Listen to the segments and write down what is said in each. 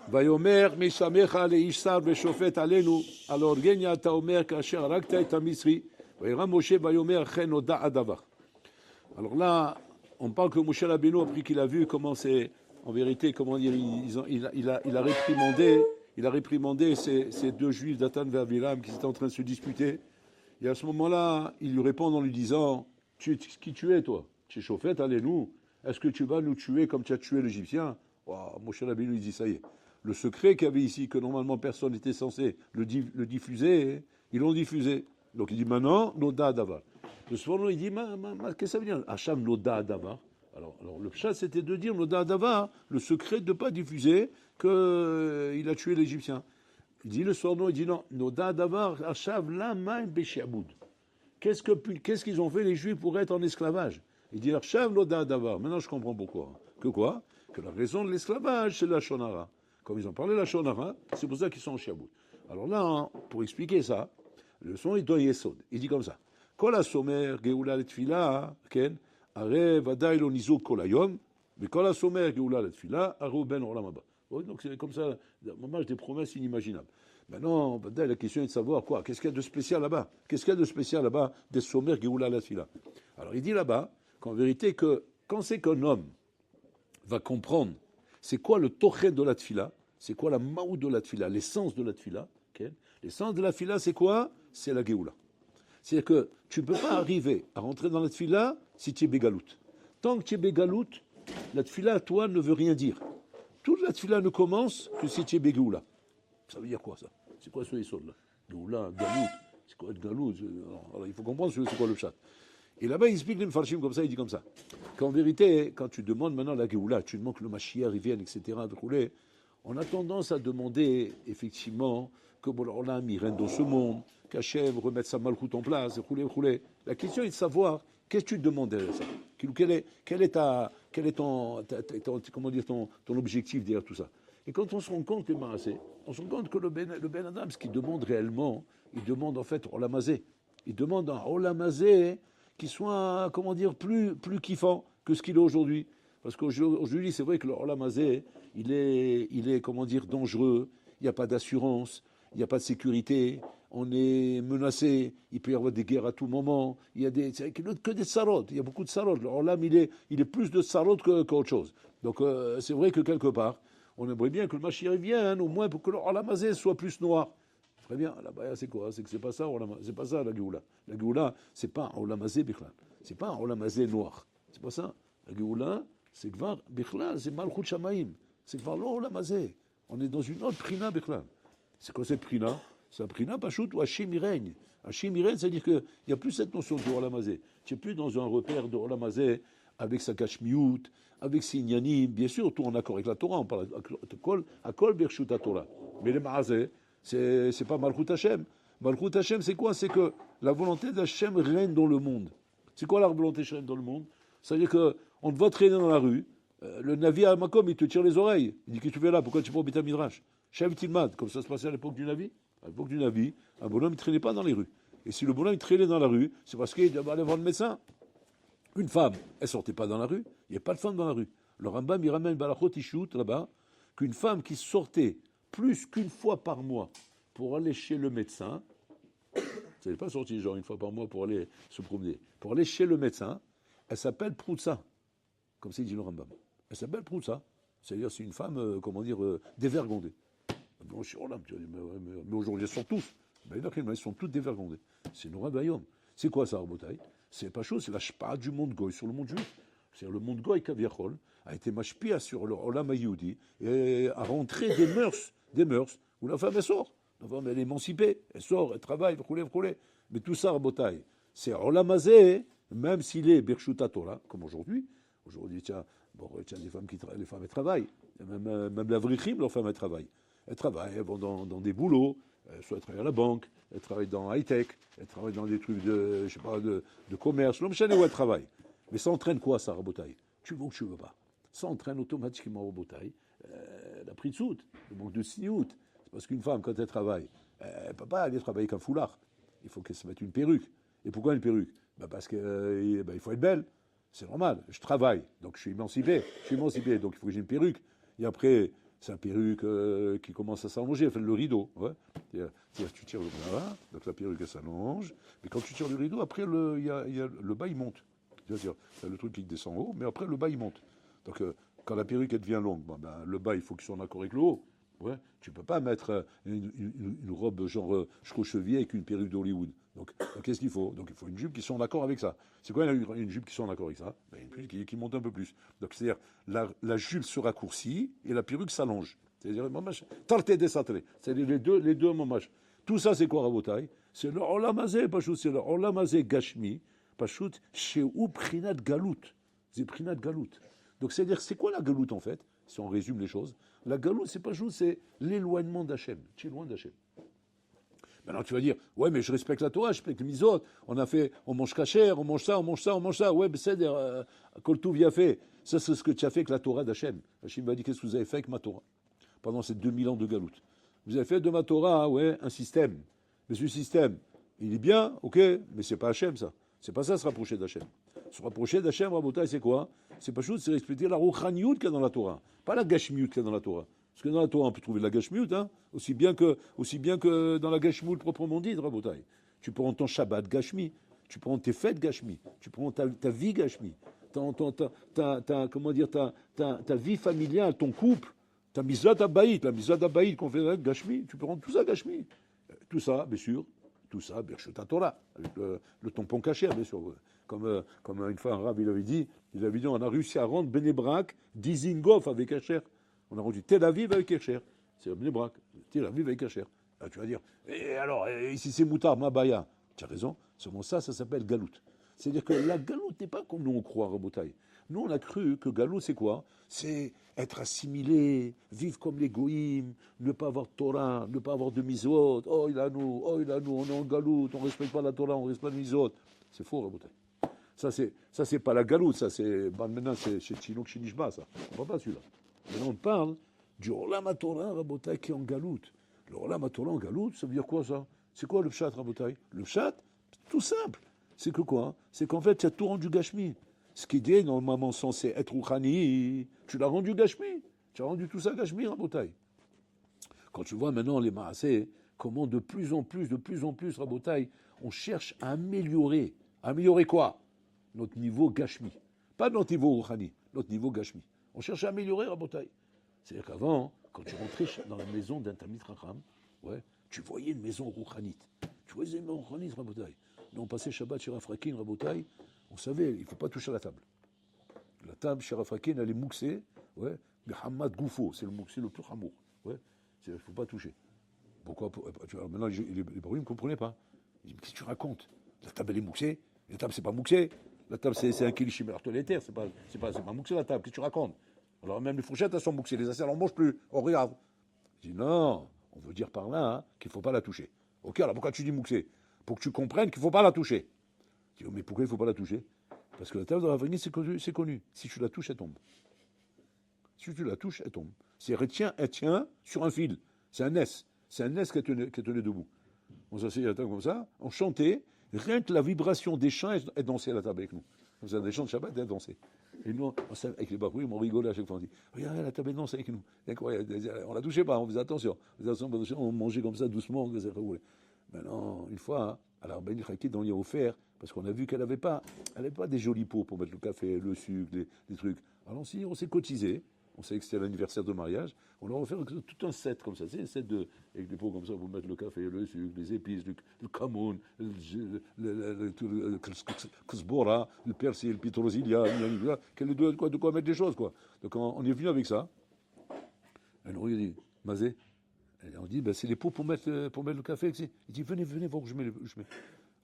ויאמר משמך לאיש שר ושופט עלינו, על אורגניה אתה אומר כאשר הרגת את המצרי, וירא משה ויאמר אכן נודע הדבר. Alors là, on parle que Moshe Rabbeinu, après qu'il a vu comment c'est, en vérité, comment dire, il a réprimandé ces deux juifs d'Atan et Aviram qui étaient en train de se disputer. Et à ce moment-là, il lui répond en lui disant, qui tu es toi? Tu es chauffette, allez-nous. Est-ce que tu vas nous tuer comme tu as tué l'Égyptien? Oh, Moshe Rabbeinu, il dit, ça y est. Le secret qu'il y avait ici, que normalement personne n'était censé le diffuser, ils l'ont diffusé. Donc il dit, maintenant, Noda Davar. Le soir, il dit, qu'est-ce que ça veut dire? Hacham Noda Davar. Alors, le chat, c'était de dire, Noda Davar, le secret de ne pas diffuser qu'il a tué l'Égyptien. Il dit le soir, il dit non, Noda Davar, Hachav Lamaim Beshiaboud. Qu'est-ce qu'ils ont fait les Juifs pour être en esclavage? Il dit Hachav Noda Davar. Maintenant, je comprends pourquoi. Que quoi? Que la raison de l'esclavage, c'est la Shonara. Comme ils ont parlé de la Shonara, c'est pour ça qu'ils sont en Shiaboud. Alors là, pour expliquer ça, le son est dans Yesod. Il dit comme ça. Kol ha-somer geoula letfila, ken, are vadaï lo nizuk kol hayom, mais kol ha-somer geoula letfila, are ben olam haba. Donc c'est comme ça, moment des promesses inimaginables. Maintenant, la question est de savoir quoi? Qu'est-ce qu'il y a de spécial là-bas? Qu'est-ce qu'il y a de spécial là-bas des sommers geoula letfila? Alors il dit là-bas qu'en vérité, que quand c'est qu'un homme va comprendre c'est quoi le tochen de la tfila, c'est quoi la maou de la tfila, l'essence de la tfila. Okay? L'essence de la tfila, c'est quoi? C'est la geoula. C'est-à-dire que tu ne peux pas arriver à rentrer dans la tfila si tu es bégalout. Tant que tu es bégalout, la tfila à toi ne veut rien dire. Toute la tfila ne commence que si tu es bégoula. Ça veut dire quoi ça? C'est quoi ce yesod là? Geoula, galout. C'est quoi être galout? Alors, il faut comprendre c'est quoi le chat. Et là-bas, il explique les Mfarshim comme ça, il dit comme ça. Qu'en vérité, quand tu demandes maintenant la Géoula, tu demandes que le Mashiach vienne, etc., on a tendance à demander, effectivement, que Bolam il règne dans ce monde, qu'Hachem remette sa malchoute en place, La question est de savoir, qu'est-ce que tu demandes derrière ça? Quel est ton objectif derrière tout ça? Et quand on se rend compte, on se rend compte que le Ben Adam, ce qu'il demande réellement, il demande en fait Olamazé. Il demande un Olamazé qui soit, comment dire, plus kiffant que ce qu'il est aujourd'hui. Parce qu'aujourd'hui, c'est vrai que le Olamazé, il est, comment dire, dangereux, il n'y a pas d'assurance, il n'y a pas de sécurité, on est menacé, il peut y avoir des guerres à tout moment, il y a que des sarotes, il y a beaucoup de sarotes. Le Olam, il est plus de sarotes qu'autre chose. Donc c'est vrai que quelque part, on aimerait bien que le Mashiach vienne, au moins pour que le Olamazé soit plus noir. Très bien, la baya c'est quoi? C'est que c'est pas ça la Géoula. La Géoula, c'est pas un Olamazé Bichlal. C'est pas un Olamazé noir. C'est pas ça. La Géoula, c'est Gvar Bichlal, c'est Malchut Shamaim. C'est Gvar lo Olamazé. On est dans une autre Prina Bichlal. C'est quoi cette Prina? C'est un Prina Pachout où Hachem y règne. Hachem y règne, c'est-à-dire qu'il n'y a plus cette notion de Olamazé. Tu n'es plus dans un repère de Olamazé avec sa Kashmiout, avec ses Inyanim. Bien sûr, tout en accord avec la Torah. On parle à Kol Birshut Torah. Mais les Maazé, c'est pas Malchut Hashem. Malchut Hashem, c'est quoi? C'est que la volonté d'Hachem règne dans le monde. C'est quoi la volonté d'Hachem dans le monde? C'est-à-dire qu'on te voit traîner dans la rue, le navire à Makom, il te tire les oreilles. Il dit, qu'est-ce que tu fais là? Pourquoi tu prends Beta Midrash? Shem Tilmad, comme ça se passait à l'époque du Navi. À l'époque du Navi, un bonhomme ne traînait pas dans les rues. Et si le bonhomme il traînait dans la rue, c'est parce qu'il devait aller voir le médecin. Une femme, elle sortait pas dans la rue. Il n'y a pas de femme dans la rue. Le Rambam, il ramène Balachot Ishut là-bas, qu'une femme qui sortait plus qu'une fois par mois pour aller chez le médecin, ça n'est pas sorti genre une fois par mois pour aller se promener, pour aller chez le médecin, elle s'appelle Proutsa, comme c'est dit le Rambam. Elle s'appelle Proutsa, c'est-à-dire c'est une femme, dévergondée. Mais aujourd'hui, elles sont tous. Ils sont toutes dévergondées. C'est Nora Bayom. C'est quoi ça, Arbotaï? C'est pas chaud, c'est la shpa du monde goy sur le monde juif. C'est le monde goy Kaviachol a été mashpia sur le Olam Hayoudi et a rentré des mœurs où la femme elle sort. La femme elle est émancipée, elle sort, elle travaille, roulé. Mais tout ça, Arbotaï, c'est Olam Hazé, même s'il est Birchuta Torah, comme aujourd'hui. Aujourd'hui, tiens, les femmes elles travaillent. Même la Vrichim, leurs femmes elles travaillent. Elles travaillent, elles vont dans des boulots, soit elles travaillent à la banque, elles travaillent dans high-tech, elles travaillent dans des trucs de commerce, l'homme chané où elles travaillent. Mais ça entraîne quoi, ça, Rabotaï? Tu veux ou tu veux pas? Ça entraîne automatiquement, Rabotaï, la pritsout, le manque de sniout. C'est parce qu'une femme, quand elle travaille, elle ne peut pas aller travailler qu'un foulard. Il faut qu'elle se mette une perruque. Et pourquoi une perruque? Parce qu'il faut être belle. C'est normal. Je travaille, donc je suis émancipé, donc il faut que j'ai une perruque. Et après, C'est un perruque qui commence à s'allonger, enfin le rideau. Ouais. C'est-à-dire, tu tires le bras, donc la perruque elle s'allonge, mais quand tu tires le rideau, après le bas il monte. C'est-à-dire, il y a le truc qui descend en haut, mais après le bas il monte. Donc quand la perruque elle devient longue, le bas il faut qu'il soit en accord avec le haut. Ouais. Tu peux pas mettre une robe genre jusqu'aux chevilles avec une perruque d'Hollywood. Donc qu'est-ce qu'il faut? Donc il faut une jupe qui soit en accord avec ça. C'est quoi une jupe qui soit en accord avec ça? Une jupe qui monte un peu plus. Donc c'est-à-dire la jupe se raccourcit et la perruque s'allonge. C'est-à-dire tarte et desatré. C'est les deux mamash. Tout ça c'est quoi Rabotai? C'est le olamazé, Pachout, c'est le olamazé gashmi, Pachout, chez ou prinat galout. C'est prinat galout. Donc c'est-à-dire c'est quoi la galout en fait? Si on résume les choses, la galoute, c'est pas juste, c'est l'éloignement d'Hachem. Tu es loin d'Hachem. Maintenant, tu vas dire, ouais, mais je respecte la Torah, je respecte les misot. On mange kasher, on mange ça, on mange ça, on mange ça. Ouais, c'est quand tout vient fait. Ça, c'est ce que tu as fait avec la Torah d'Hachem. Hachem va dire, qu'est-ce que vous avez fait avec ma Torah pendant ces 2000 ans de galoute? Vous avez fait de ma Torah, ouais, un système. Mais ce système, il est bien, ok, mais c'est pas Hachem, ça. C'est pas ça, se rapprocher d'Hachem. Se rapprocher d'Hachem, Rabotai, c'est quoi? C'est pas juste, c'est respecter la rouchaniout qu'il y a dans la Torah. Pas la gashmiout qu'il y a dans la Torah. Parce que dans la Torah, on peut trouver de la gashmiout, hein, aussi bien que dans la gashmiout proprement dite, Rabotai. Tu prends ton Shabbat gashmi, tu prends tes fêtes gashmi, tu prends ta vie gashmi, comment dire, ta vie familiale, ton couple, ta mislat abaït, la mislat abaït qu'on fait avec gashmi, tu peux rendre tout ça gashmi. Tout ça, bien sûr. Tout ça, Birchut Torah, avec le tampon caché, bien sûr. Comme une fois un rab, il avait dit, on a réussi à rendre Benebrak Dizengoff avec Kasher. On a rendu Tel Aviv avec Kasher. C'est Benebrak, Tel Aviv avec Kasher. Là, tu vas dire, et alors, ici c'est Moutar, Mabaya. Tu as raison, seulement ça s'appelle Galout. C'est-à-dire que la Galout n'est pas comme nous on croit, Rabotai. Nous, on a cru que Galout, c'est quoi? C'est être assimilé, vivre comme les goïms, ne pas avoir de Torah, ne pas avoir de misot. Oh, il a nous, on est en Galout, on ne respecte pas la Torah, on ne respecte pas de misot. C'est faux, Rabotai. Ça, c'est pas la Galout, ça, c'est. Maintenant, c'est chez Chinook, chez Nishba, ça. On ne parle pas celui-là. Maintenant, on parle du Olam HaTorah, Rabotai, qui est en Galout. Le Olam HaTorah en Galout, ça veut dire quoi, ça? C'est quoi le pshat, Rabotai? Le pshat, tout simple. C'est que quoi? C'est qu'en fait, tu as tout rendu gashmi. Ce qui est normalement censé être Rouhani, tu l'as rendu gashmi. Tu as rendu tout ça gashmi, Rabotai. Quand tu vois maintenant les Maasé, comment de plus en plus, Rabotai, on cherche à améliorer. Améliorer quoi? Notre niveau gashmi. Pas notre niveau Rouhani, notre niveau gashmi. On cherche à améliorer, Rabotai. C'est-à-dire qu'avant, quand tu rentrais dans la maison d'un Talmid Chacham, ouais, tu voyais une maison Rouhanite. Tu voyais une maison Rouhanite, Rabotai. Nous, on passait Shabbat chez Rafrakin, Rabotai, on savait, il ne faut pas toucher à la table. La table chez Rafrakin, elle est mouxée, ouais, mais Hamad Goufo, c'est le mouxé le plus hamour. Ouais, il ne faut pas toucher. Pourquoi? Maintenant, les bruits ne comprenaient pas. Ils disent, mais qu'est-ce que tu racontes? La table, elle est mouxée. La table, c'est pas mouxé. La table, c'est un kilichim toilettaire. C'est pas mouxé, la table. Qu'est-ce que tu racontes? Alors, même les fourchettes, elles sont mouxées. Les assiettes, on ne mange plus. On regarde. Je dis, non, on veut dire par là qu'il ne faut pas la toucher. Ok, alors pourquoi tu dis mouxé? Pour que tu comprennes qu'il ne faut pas la toucher. Je dis, mais pourquoi il ne faut pas la toucher? Parce que la table de la vraie, c'est connu. Si tu la touches, elle tombe. Si tu la touches, elle tombe. Elle tient sur un fil. C'est un S. C'est un S qui tenait debout. On s'asseyait à la table comme ça, on chantait, rien que la vibration des chants, elle dansait à la table avec nous. Comme ça, des chants de Shabbat, elle dansait. Et nous, avec les barouilles, on rigolait à chaque fois. On dit, regarde, la table, elle danse avec nous. C'est incroyable. On la touchait pas, on faisait attention. On mangeait comme ça, doucement. Maintenant, une fois, à la Ben Chakit, on lui a offert, parce qu'on a vu qu'elle n'avait pas des jolis pots pour mettre le café, le sucre, des trucs. Alors on s'est cotisé. On savait que c'était l'anniversaire de mariage. On leur a offert tout un set comme ça. C'est un set avec des pots comme ça pour mettre le café, le sucre, les épices, le camoun, le ksbora, le persil, le pitrosilia, de quoi mettre des choses, quoi. Donc on est venu avec ça. Et nous, il dit, Mazé, on dit, c'est les pots pour mettre le café. Il dit, venez voir où je mets.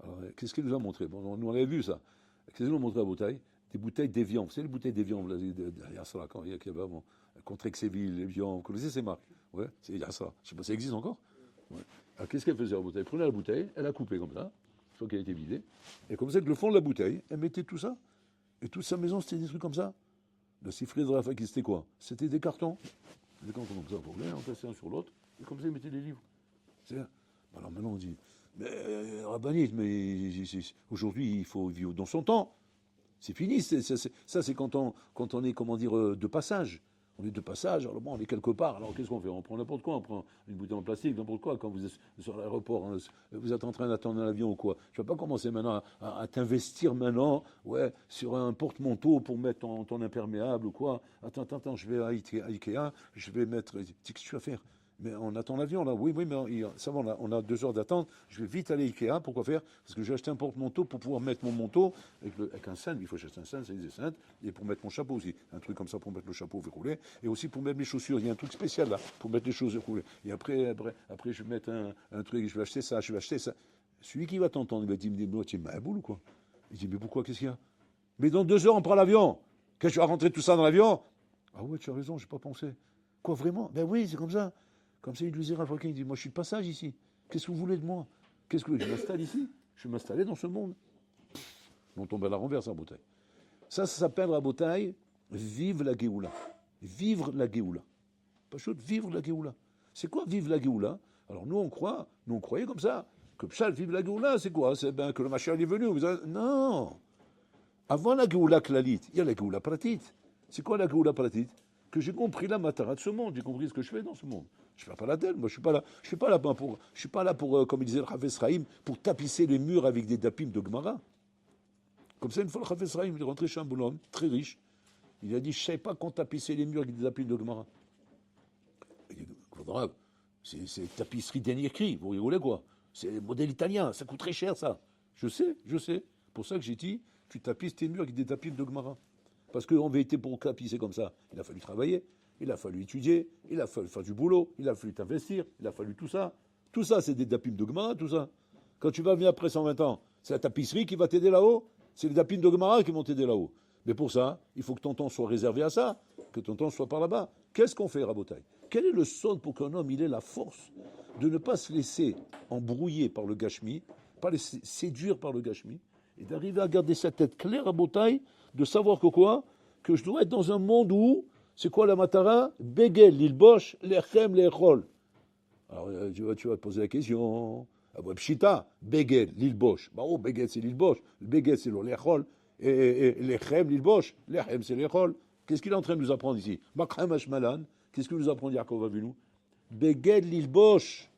Alors, qu'est-ce qu'il nous a montré? Bon, nous, on avait vu ça. Qu'est-ce qu'il nous a montré à la bouteille? Des bouteilles d'évian. Vous savez, les bouteilles d'évian, derrière ça, quand il y avait avant, contre Exéville, l'évian, vous connaissez ces marques? Ouais, c'est derrière ça. Je ne sais pas si ça existe encore. Ouais. Alors, qu'est-ce qu'elle faisait à la bouteille? Elle prenait la bouteille, elle a coupé comme ça, une fois qu'elle était vidée, et comme ça, avec le fond de la bouteille, elle mettait tout ça. Et toute sa maison, c'était des trucs comme ça. Le sifflet de la fac, c'était quoi? C'était des cartons. Des cartons comme ça, pour on passait un sur l'autre, et comme ça, ils mettaient des livres. Alors maintenant, on dit, mais Rabbanit, mais aujourd'hui, il faut vivre dans son temps. C'est fini, ça c'est quand on est, comment dire, de passage. On est de passage, alors bon, on est quelque part, alors qu'est-ce qu'on fait? On prend n'importe quoi, on prend une bouteille en plastique, n'importe quoi, quand vous êtes sur l'aéroport, hein, vous êtes en train d'attendre un avion ou quoi. Je ne vais pas commencer maintenant à t'investir maintenant, ouais, sur un porte-manteau pour mettre ton imperméable ou quoi. Attends, je vais à Ikea, je vais mettre, qu'est-ce que tu vas faire? Mais on attend l'avion là, oui, mais ça va, on a 2 heures d'attente, je vais vite aller à Ikea, pourquoi faire? Parce que j'ai acheté un porte-manteau pour pouvoir mettre mon manteau avec un cintre, il faut acheter un cintre, c'est des cintres, et pour mettre mon chapeau aussi, un truc comme ça pour mettre le chapeau verrouillé, et aussi pour mettre mes chaussures, il y a un truc spécial là, pour mettre les choses verrouillées. Et après, je vais mettre un truc, je vais acheter ça. Celui qui va t'entendre, il va dire, tu es ma boule ou quoi? Il dit, mais pourquoi, qu'est-ce qu'il y a? Mais dans 2 heures, on prend l'avion. Qu'est-ce que tu vas rentrer tout ça dans l'avion? Ah ouais, tu as raison, j'ai pas pensé. Quoi, vraiment? Ben oui, c'est comme ça. Comme ça, il lui dit, Rafrakin, il dit, moi je suis de passage ici. Qu'est-ce que vous voulez de moi? Qu'est-ce que je m'installe ici? Je vais m'installer dans ce monde. On tombe à la renverse à Botaï. Ça s'appelle à Botaï, vive la Géoula. Vivre la Géoula. Pas chaud, vivre la Géoula. C'est quoi vivre la Géoula? Alors nous on croyait comme ça, que Pshal, vive la Géoula, c'est quoi? C'est ben que le Mashiach est venu. Non. Avant la Géoula Klalit, il y a la Géoula Pratit. C'est quoi la Géoula Pratit? Que j'ai compris la matara de ce monde, j'ai compris ce que je fais dans ce monde. Je ne fais pas la tête, moi je suis pas là pour, comme il disait le Chafetz Chaim, pour tapisser les murs avec des dapim de Gemara. Comme ça, une fois le Chafetz Chaim, il est rentré chez un bonhomme très riche, il a dit, je ne savais pas qu'on tapissait les murs avec des dapim de Gemara. Il dit, c'est tapisserie dernier cri, vous rigolez quoi? C'est modèle italien, ça coûte très cher ça. Je sais. Pour ça que j'ai dit, tu tapisses tes murs avec des dapim de Gemara. Parce qu'en vérité, pour tapisser comme ça, il a fallu travailler, il a fallu étudier, il a fallu faire du boulot, il a fallu t'investir, il a fallu tout ça. Tout ça, c'est des dapim de Gemara, tout ça. Quand tu vas venir après 120 ans, c'est la tapisserie qui va t'aider là-haut, c'est les dapim de Gemara qui vont t'aider là-haut. Mais pour ça, il faut que ton temps soit réservé à ça, que ton temps soit par là-bas. Qu'est-ce qu'on fait, Rabotaï? Quel est le sol pour qu'un homme il ait la force de ne pas se laisser embrouiller par le gashmi, pas laisser séduire par le gashmi, et d'arriver à garder sa tête claire, Rabotaï, de savoir que quoi? Que je dois être dans un monde où, c'est quoi la matara? Begel, l'ilbosh, lechem, lechol. Alors tu vas te poser la question. Ah bah, pshita, Begel, l'ilbosh. Bah oh, Begel c'est l'ilbosh. Le Begel c'est le lechol. Et lechem, l'ilbosh. Lechem c'est lechol. Qu'est-ce qu'il est en train de nous apprendre ici? Makhem Hashmalan. Qu'est-ce que nous apprend Yaakov Avinu? Begel, l'ilbosh.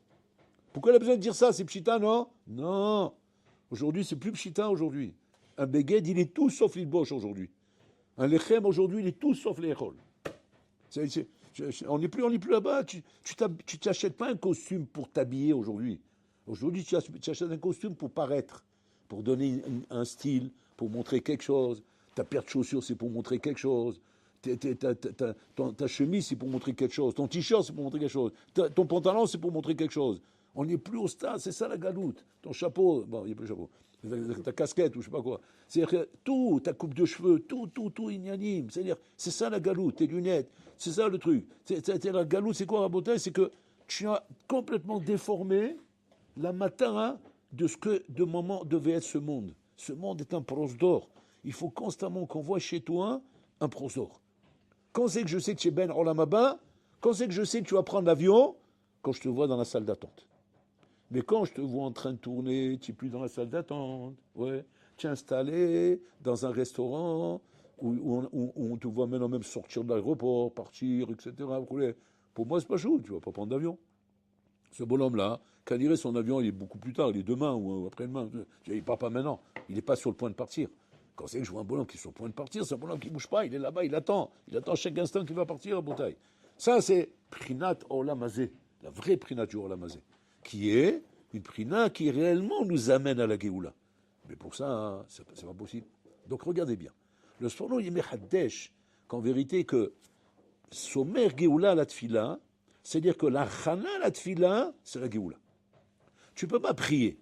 Pourquoi il a besoin de dire ça? C'est pshita, non? Non. Aujourd'hui, c'est plus pshita aujourd'hui. Un Beged, il est tout sauf l'ilbosh aujourd'hui. Un lechem aujourd'hui, il est tout sauf l'échol. On n'est plus là-bas. Tu t'achètes pas un costume pour t'habiller aujourd'hui. Aujourd'hui, tu achètes un costume pour paraître, pour donner un style, pour montrer quelque chose. Ta paire de chaussures, c'est pour montrer quelque chose. Ta chemise, c'est pour montrer quelque chose. Ton t-shirt, c'est pour montrer quelque chose. Ton pantalon, c'est pour montrer quelque chose. On n'est plus au stade, c'est ça la galoute. Ton chapeau, bon, il n'y a plus de chapeau. Ta casquette ou je sais pas quoi. C'est-à-dire tout, ta coupe de cheveux, tout inanime. C'est-à-dire, c'est ça la galoute, tes lunettes, c'est ça le truc. La galoute, c'est quoi la beauté? C'est que tu as complètement déformé la matara de ce que de moment devait être ce monde. Ce monde est un prosdor. Il faut constamment qu'on voit chez toi un prosdor. Quand c'est que je sais que tu es Ben Olamaba, quand c'est que je sais que tu vas prendre l'avion, quand je te vois dans la salle d'attente. Mais quand je te vois en train de tourner, tu n'es plus dans la salle d'attente. Ouais. Tu es installé dans un restaurant où on te voit maintenant même sortir de l'aéroport, partir, etc. Pour moi, c'est pas chaud. Tu ne vas pas prendre d'avion. Ce bonhomme-là, quand il irait son avion, il est beaucoup plus tard, il est demain ou après-demain. Il ne part pas maintenant. Il n'est pas sur le point de partir. Quand c'est que je vois un bonhomme qui est sur le point de partir, c'est un bonhomme qui ne bouge pas. Il est là-bas, il attend. Il attend chaque instant qu'il va partir à Botaï. Ça, c'est Prinat Olamazé, la vraie Prinat du Olamazé, qui est une Prina qui réellement nous amène à la Géoula. Mais pour ça, c'est pas possible. Donc regardez bien. Le Sforno, il met Haddesh, qu'en vérité, que Somer Géoula la Tfila, c'est-à-dire que la Chana la Tfila, c'est la Géoula. Tu ne peux pas prier,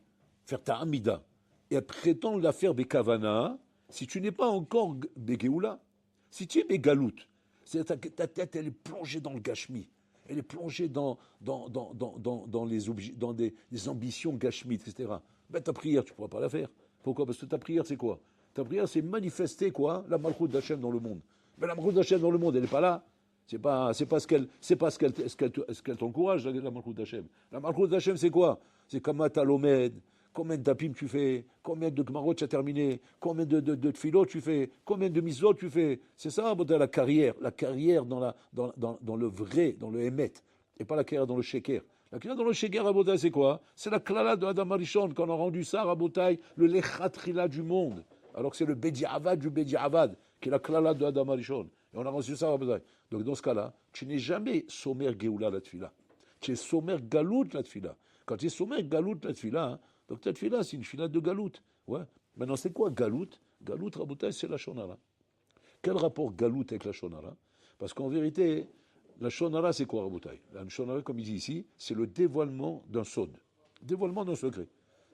faire ta Amida, et prétendre la faire Bekavana, si tu n'es pas encore Begéoula. Si tu es Begalout, c'est-à-dire ta tête, elle est plongée dans le Gashmi. Elle est plongée dans des ambitions gashmites, etc. Ben, ta prière, tu ne pourras pas la faire. Pourquoi? Parce que ta prière, c'est quoi? Ta prière, c'est manifester quoi? La Malchut d'Hachem dans le monde. Mais la Malchut d'Hachem dans le monde, elle n'est pas là. C'est pas ce qu'elle t'encourage, la Malchut d'Hachem. La Malchut d'Hachem, c'est quoi? C'est Kamat Alomed, combien de tapim tu fais, combien de gmarot tu as terminé, combien de tfilot tu fais, combien de misot tu fais. C'est ça, Rabotai, la carrière dans le vrai, dans le émet, et pas la carrière dans le sheker. La carrière dans le sheker, Rabotai, c'est quoi? C'est la klala de Adam Arishon, quand on a rendu ça, Rabotai, le lechatrila du monde. Alors que c'est le Bediavad du Bediavad, qui est la klala de Adam Arishon. Et on a reçu ça, Rabotai. Donc dans ce cas-là, tu n'es jamais sommer Geoula la tfila. Tu es sommer Galout la tfila. Quand tu es sommer Galout la tfila, hein, donc ta tfila, c'est une tfila de Galout. Ouais. Maintenant, c'est quoi Galout? Galout, Rabotai, c'est la Shonara. Quel rapport Galout avec la Shonara? Parce qu'en vérité, la Shonara, c'est quoi, Rabotai? La Shonara, comme il dit ici, c'est le dévoilement d'un sod. Dévoilement d'un secret.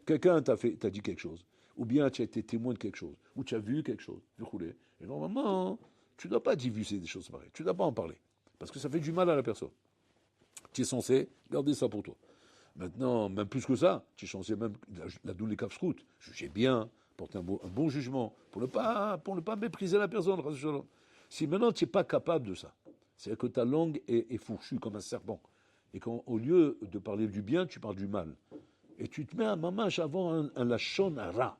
Quelqu'un t'a dit quelque chose. Ou bien tu as été témoin de quelque chose. Ou tu as vu quelque chose. Et normalement, tu ne dois pas diffuser des choses pareilles. Tu ne dois pas en parler. Parce que ça fait du mal à la personne. Tu es censé garder ça pour toi. Maintenant, même plus que ça, tu es censé même la doule des kafsrout, juger bien, porter un bon jugement, pour ne pas mépriser la personne. Si maintenant tu n'es pas capable de ça, c'est-à-dire que ta langue est fourchue comme un serpent, et qu'au lieu de parler du bien, tu parles du mal, et tu te mets à mamash avant un lachon hara.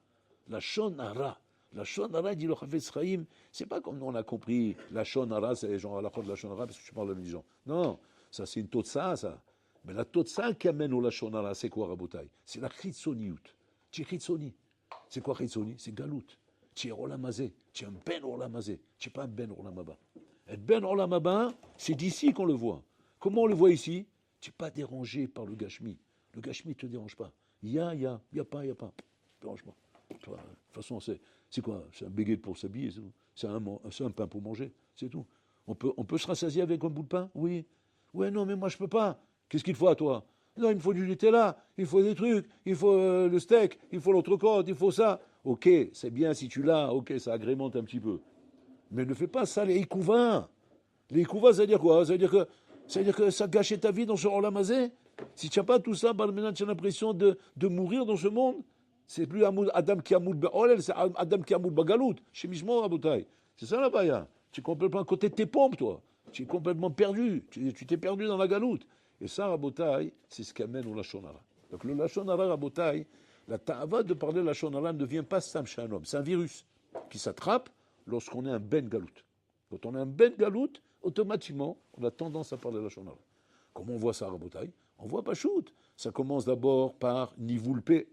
Lachon hara. La shonara, dit le Chafetz Chaim, c'est pas comme nous on a compris, la shonara, c'est genre la la shonara parce que tu parles de religion. Non, ça c'est une totsa, ça. Mais la totsa qui amène au la shonara, c'est quoi, Rabotai? C'est la chitsoniout. Tu es chitsoni. C'est quoi chitsoni? C'est galout. Tu es olamazé. Tu es un ben olamazé. Tu n'es pas un ben olamaba. Un ben olamaba, c'est d'ici qu'on le voit. Comment on le voit ici? Tu n'es pas dérangé par le gashmi. Le gashmi ne te dérange pas. Il y a pas. Dérange pas. De toute façon, c'est quoi? C'est un béguet pour s'habiller, c'est un pain pour manger, c'est tout. On peut se rassasier avec un bout de pain? Oui. Ouais, non, mais moi je peux pas. Qu'est-ce qu'il faut à toi? Non, il me faut du Nutella, il faut des trucs, il faut le steak, il faut l'entrecôte, il faut ça. Ok, c'est bien si tu l'as, ok, ça agrémente un petit peu. Mais ne fais pas ça, les ikouvins. Les ikouvins, ça veut dire quoi? Ça veut dire que ça gâchait ta vie dans ce rolamazé? Si tu n'as pas tout ça, bah, maintenant tu as l'impression de mourir dans ce monde. C'est plus Adam qui a moul be'olel, c'est Adam qui a moul bagalout. Chez Mishmor, Rabotai. C'est ça la baya. Tu es complètement à côté de tes pompes, toi. Tu es complètement perdu. Tu t'es perdu dans la galoute. Et ça, Rabotai, c'est ce qui amène au Lachonara. Donc le Lachonara, Rabotai, la ta'ava de parler Lachonara ne vient pas simple chez un homme. C'est un virus qui s'attrape lorsqu'on est un ben galout. Quand on est un ben galout, automatiquement, on a tendance à parler Lachonara. Comment on voit ça, Rabotai? On voit pas shoot. Ça commence d'abord par nivoulpé.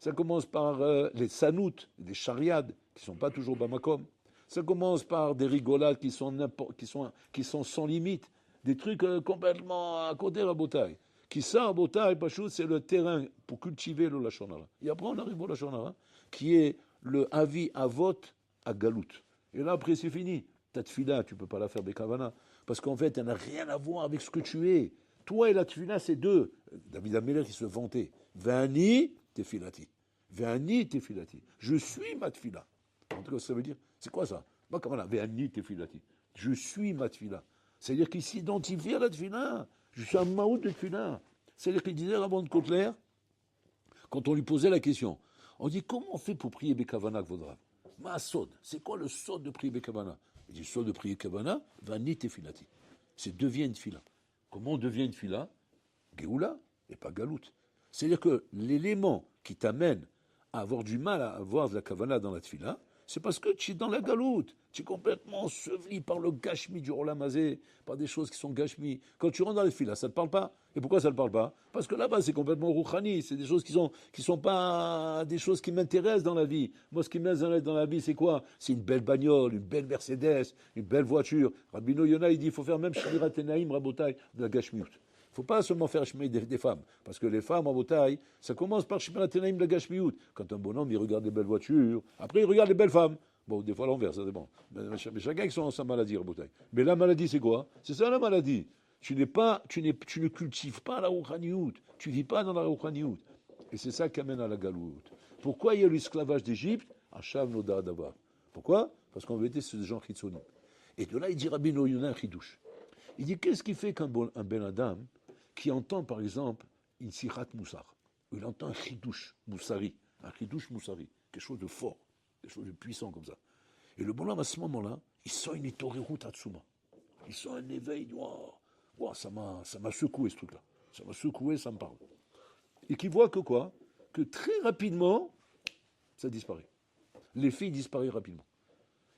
Ça commence par les sanoutes, des chariades qui ne sont pas toujours bamakom. Ça commence par des rigolades qui sont sans limite. Des trucs complètement à côté de la bouteille. Qui ça, la bouteille, Pachou, c'est le terrain pour cultiver le lachonara. Et après, on arrive au lachonara, qui est le avis à vote à galout. Et là, après, c'est fini. Ta tfila, tu ne peux pas la faire bekavana. Parce qu'en fait, elle n'a rien à voir avec ce que tu es. Toi et la tfila, c'est deux. David Ameller qui se vantait. Vani, tefilati. Ve'ani tefilati. Je suis ma tfila. En tout cas, ça veut dire, c'est quoi ça? Moi, comment là? Ve'ani tefilati. Je suis ma tfila. C'est-à-dire qu'il s'identifie à la tfila. Je suis un maout de tfila. C'est-à-dire qu'il disait Rabban de Kotler, quand on lui posait la question, on dit comment on fait pour prier Bekavana Kvodrav? Ma sod, c'est quoi le sod de prier Bekavana? Il dit le sod de prier Bekavana, Ve'ani tefilati. C'est devient une tfila. Comment on devient une tfila? Géoula et pas galout. C'est-à-dire que l'élément qui t'amène à avoir du mal à avoir de la kavana dans la tfila, c'est parce que tu es dans la galoute. Tu es complètement enseveli par le gashmi du rolamazé, par des choses qui sont gashmi. Quand tu rentres dans la tfila, ça ne te parle pas. Et pourquoi ça ne te parle pas? Parce que là-bas, c'est complètement rouchani. C'est des choses qui sont pas des choses qui m'intéressent dans la vie. Moi, ce qui m'intéresse dans la vie, c'est quoi? C'est une belle bagnole, une belle Mercedes, une belle voiture. Rabbeinu Yonah, il dit, il faut faire même Shmirat Enaim Rabotai de la gashmiut. Il ne faut pas seulement faire chemin des femmes, parce que les femmes en bataille, ça commence par chemin de la gashmiout. Quand un bonhomme, il regarde les belles voitures, après il regarde les belles femmes. Bon, des fois l'envers, ça dépend. Mais chacun avec sa maladie en bataille. Mais la maladie, c'est quoi? C'est ça la maladie. Tu ne cultives pas la rouchaniout. Tu ne vis pas dans la rouchaniout. Et c'est ça qui amène à la galoute. Pourquoi il y a l'esclavage d'Égypte? Achav Noda Adava. Pourquoi? Parce qu'en vérité, c'est des gens chitsonim. Et de là, il dit Rabbeinu Yonah chidouche. Il dit qu'est-ce qui fait qu'un ben Adam qui entend par exemple une sirat moussar, ou il entend un chidouche moussari, quelque chose de fort, quelque chose de puissant comme ça. Et le bonhomme à ce moment-là, il sent une itorerut atsuma. Il sent un éveil, wow, ça m'a secoué ce truc-là. Ça m'a secoué, ça me parle. Et qui voit que quoi? que très rapidement, ça disparaît. L'effet disparaît rapidement.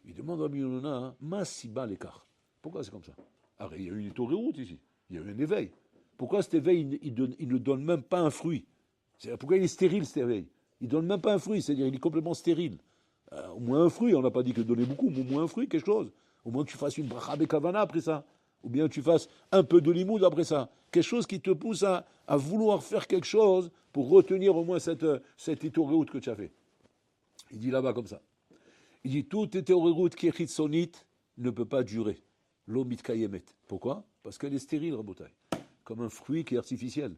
Il demande à Rabbi Yonah, ma si bas l'écart. Pourquoi c'est comme ça? Alors, il y a eu une autoroute ici, il y a eu un éveil. Pourquoi cet éveil, il ne donne même pas un fruit? Pourquoi il est stérile cet éveil? Il ne donne même pas un fruit, c'est-à-dire il est complètement stérile. Au moins un fruit, on n'a pas dit que donner beaucoup, mais au moins un fruit, quelque chose. Au moins que tu fasses une bracha bekavana après ça. Ou bien tu fasses un peu de limoud après ça. Quelque chose qui te pousse à vouloir faire quelque chose pour retenir au moins cette autoroute que tu as fait. Il dit là-bas comme ça. Il dit toute autoroute qui est chitsonite ne peut pas durer. L'eau mitkayemet. Pourquoi? Parce qu'elle est stérile, Rabotai. Comme un fruit qui est artificiel.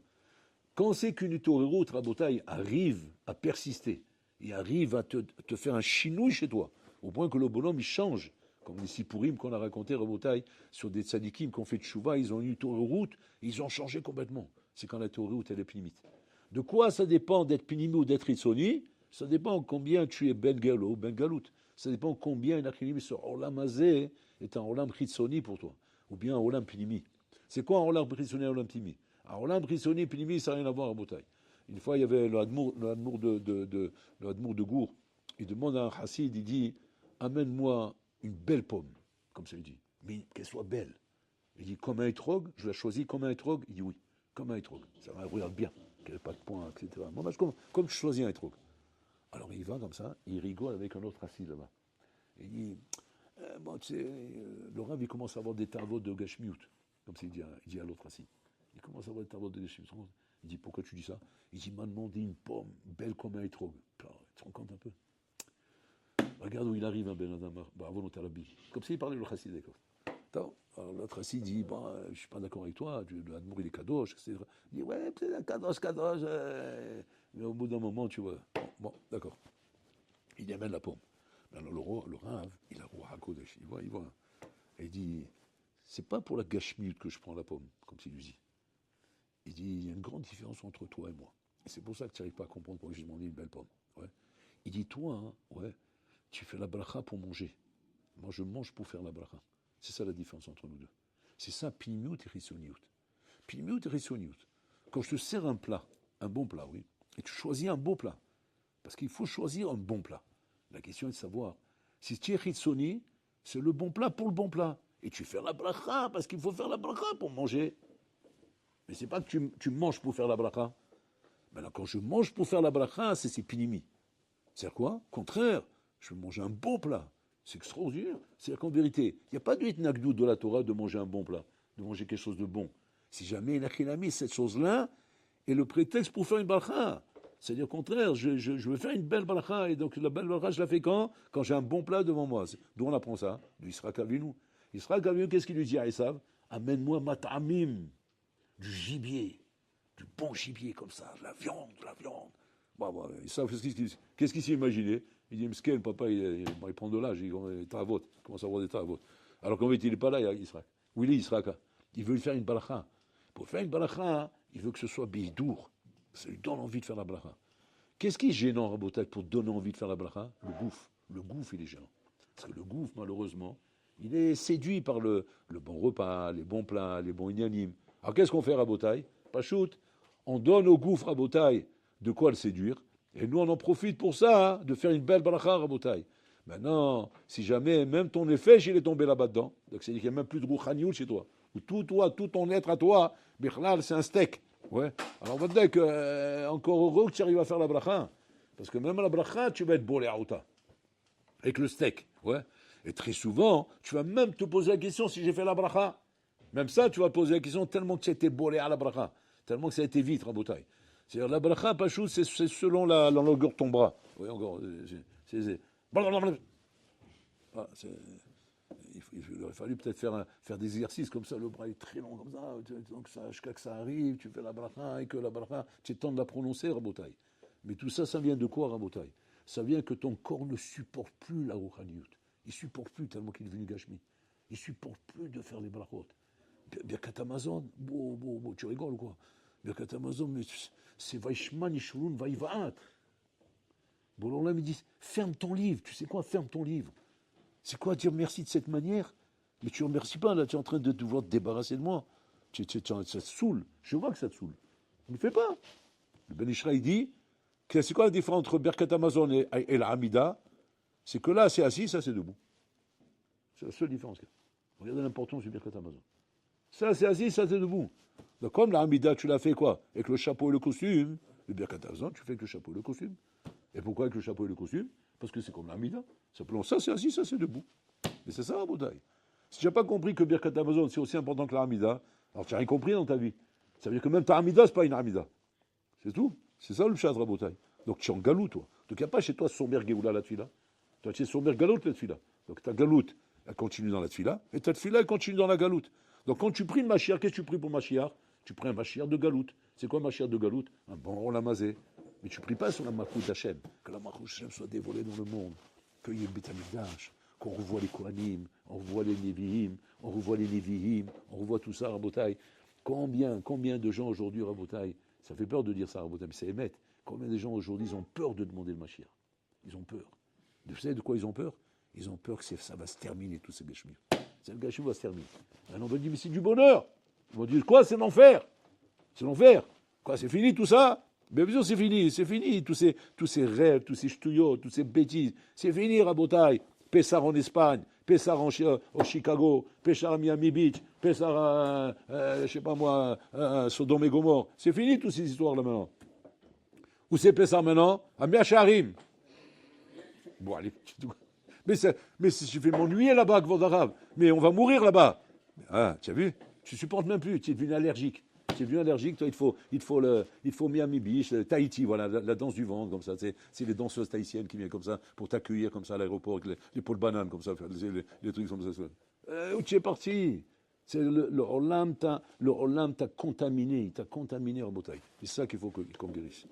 Quand c'est qu'une autoroute, Rabotai, arrive à persister, et arrive à te faire un chinouille chez toi, au point que le bonhomme il change, comme les Sipourim qu'on a raconté, Rabotai, sur des tzadikim qui ont fait tchouva, ils ont eu une autoroute, ils ont changé complètement. C'est quand la autoroute elle est pinimite. De quoi ça dépend d'être pinimi ou d'être itsoni? Ça dépend combien tu es ben galo ou ben galout. Ça dépend combien une achilim sur olam hazé est un olam chitsoni pour toi, ou bien un olam pinimi. C'est quoi un olam chitsoni et un olam pinimi? Un olam chitsoni et pinimi, ça n'a rien à voir à Rabotai. Une fois, il y avait le Hadmour de Gour. Il demande à un chassid, il dit, amène-moi une belle pomme, comme ça il dit, mais qu'elle soit belle. Il dit, comme un étrog, je la choisis comme un étrog. Il dit oui, comme un étrog. Ça me regarde bien, qu'elle n'ait pas de points, etc. Moi, comme je choisis un étrog. Alors il va comme ça, il rigole avec un autre assis là-bas. Il dit, bon, tu sais, le Rav, il commence à avoir des tavot de gashmiut, comme ça il dit à l'autre assis. Il commence à avoir des tavot de gashmiut. Il dit, pourquoi tu dis ça? Il dit, il m'a demandé une pomme belle comme un étrog. Tu te rends compte un peu? Regarde où il arrive, un Ben Adam, volontaire la bille. Comme ça, il parlait le chassid, d'accord. Alors l'autre chassid dit, bon, je ne suis pas d'accord avec toi, le Hadmour il est kadosh, etc. Il dit, ouais, c'est kadosh, mais au bout d'un moment, tu vois, bon, d'accord. Il y amène la pomme. Alors le Rav, il a roi Hakodesh, il voit. Et il dit, c'est pas pour la gashmiut que je prends la pomme, comme s'il lui dit. Il dit, il y a une grande différence entre toi et moi. Et c'est pour ça que tu n'arrives pas à comprendre pourquoi j'ai demandé une belle pomme. Ouais. Il dit, toi, hein, ouais, tu fais la bracha pour manger. Moi, je mange pour faire la bracha. C'est ça la différence entre nous deux. C'est ça, pinimut et rissoniout. Pinimut et rissoniout. Quand je te sers un plat, un bon plat, oui, et tu choisis un beau plat, parce qu'il faut choisir un bon plat. La question est de savoir, si tu es rissoni, c'est le bon plat pour le bon plat. Et tu fais la bracha, parce qu'il faut faire la bracha pour manger. Mais c'est pas que tu manges pour faire la bracha. Maintenant, quand je mange pour faire la bracha, c'est pinimi. C'est-à-dire quoi? Au contraire, je vais manger un bon plat. C'est extraordinaire. C'est-à-dire qu'en vérité, il n'y a pas de hitnagdou de la Torah de manger un bon plat, de manger quelque chose de bon. Si jamais il a mis cette chose-là est le prétexte pour faire une bracha. C'est-à-dire au contraire, je veux faire une belle bracha, et donc la belle bracha, je la fais quand? Quand j'ai un bon plat devant moi. D'où on apprend ça? Du Yisraël Avinu. Yisraël Avinu, qu'est-ce qu'il lui dit à Esav? Amène-moi matamim, du gibier, du bon gibier comme ça, de la viande. Esav, qu'est-ce qu'il s'est imaginé? Il dit, Msken, papa, il prend de l'âge, il commence à avoir des travaux. Alors qu'en fait, il n'est pas là, Yisraël. Où il est, Yisraël? Il veut lui faire une bracha. Pour faire une bracha, il veut que ce soit bidour. Ça lui donne envie de faire la bracha. Qu'est-ce qui est gênant, Rabotai, pour donner envie de faire la bracha? Le gouffre. Le gouffre, il est gênant. Parce que le gouffre, malheureusement, il est séduit par le bon repas, les bons plats, les bons inanimes. Alors qu'est-ce qu'on fait, Rabotai? Pas shoot. On donne au gouffre, Rabotai, de quoi le séduire. Et nous, on en profite pour ça, hein, de faire une belle bracha, Rabotai. Maintenant, si jamais, même ton effet, il est tombé là-bas dedans, donc c'est-à-dire qu'il n'y a même plus de rouchaniout chez toi, ou tout ton être à toi, Bichlal, c'est un steak. Ouais. Alors on va te dire que, encore heureux que tu arrives à faire la bracha. Parce que même à la bracha, tu vas être bolé à Outa. Avec le steak. Ouais. Et très souvent, tu vas même te poser la question si j'ai fait la bracha. Même ça, tu vas te poser la question tellement que tu as été bolé à la bracha. Tellement que ça a été vite, Rabotai. C'est-à-dire la bracha, Pachou, c'est selon la longueur de ton bras. Oui, encore. Il aurait fallu peut-être faire des exercices comme ça, le bras est très long comme ça, donc jusqu'à que ça arrive, tu fais la bracha, et que la bracha, tu es temps de la prononcer, Rabotai. Mais tout ça, ça vient de quoi, Rabotai? Ça vient que ton corps ne supporte plus la rouchaniout. Il ne supporte plus tellement qu'il est devenu gashmi. Il ne supporte plus de faire les brachot. Birkat Amazon, tu rigoles ou quoi? Birkat Amazon, mais c'est Vaishman, Ishurun, Vaïvaat. Bon, là, il me dit, ferme ton livre. Tu sais quoi, ferme ton livre. C'est quoi dire merci de cette manière? Mais tu ne remercies pas, là, tu es en train de devoir te débarrasser de moi. Ça te saoule. Je vois que ça te saoule. Ne le fais pas. Le Ben Ishra, il dit, C'est quoi la différence entre Birkat Hamazon et l'Amida? C'est que là, c'est assis, ça, c'est debout. C'est la seule différence. Regardez l'importance du Birkat Hamazon. Ça, c'est assis, ça, c'est debout. Donc, comme l'Amida, tu l'as fait quoi? Avec le chapeau et le costume. Le Birkat Hamazon, tu fais avec le chapeau et le costume. Et pourquoi avec le chapeau et le costume? Parce que c'est comme l'Amida. Simplement, ça, c'est assis, ça, c'est debout. Mais c'est ça, Rabotai. Si tu n'as pas compris que Birkat Hamazon, c'est aussi important que l'Amida, alors tu n'as rien compris dans ta vie. Ça veut dire que même ta Amida, ce n'est pas une Amida. C'est tout. C'est ça le chat de Rabotai. Donc tu es en galou, toi. Donc il n'y a pas chez toi Somber Géoula la tefila. Toi, tu es Somber Galout la tefila. Donc ta galoute, elle continue dans la tefila, et ta tefila, elle continue dans la galoute. Donc quand tu pries le Mashiach, qu'est-ce que tu pries pour Mashiach? Tu pries un Mashiach de galoute. C'est quoi Mashiach de galoute? Un bon rolamazé. Mais tu ne pries pas sur la Malchut d'Hachem. Que la Malchut d'Hachem soit dévolée dans le monde. Qu'il y ait le Beit HaMikdash. Qu'on revoie les Kohanim, on revoit les Nevi'im, on revoit les Nevi'im, on revoit tout ça, Rabotai. Combien de gens aujourd'hui, Rabotai, ça fait peur de dire ça, Rabotai, mais c'est émettre. Combien de gens aujourd'hui, ils ont peur de demander le Mashiach? Ils ont peur. Vous savez de quoi ils ont peur? Ils ont peur que ça va se terminer, tous ces gâchemins. Le gâchis va se terminer. Alors on va dire, mais c'est du bonheur. Ils vont dire, quoi, c'est l'enfer? C'est l'enfer. Quoi, c'est fini tout ça? Mais bien sûr, c'est fini, tous ces rêves, tous ces ch'touillots, toutes ces bêtises. C'est fini, Rabotai. Pessar en Espagne, Pessar au Chicago, Pessar à Miami Beach, Pessar à, je sais pas moi, Sodome et Gomorre. C'est fini toutes ces histoires-là maintenant. Où c'est Pessar maintenant? À Miacharim. Bon, allez. Mais si je vais m'ennuyer là-bas, Kvod Arav. Mais on va mourir là-bas. Ah, tu as vu? Tu supportes même plus, tu es devenu allergique. Tu es devenu allergique, toi, il faut Miami Beach, Tahiti, voilà, la danse du ventre, comme ça. C'est les danseuses tahitiennes qui viennent comme ça pour t'accueillir comme ça à l'aéroport avec les pots de banane, comme ça, les trucs comme ça. Où tu es parti? C'est le Olam t'a contaminé, il t'a contaminé en bouteille. C'est ça qu'il faut qu'on guérisse.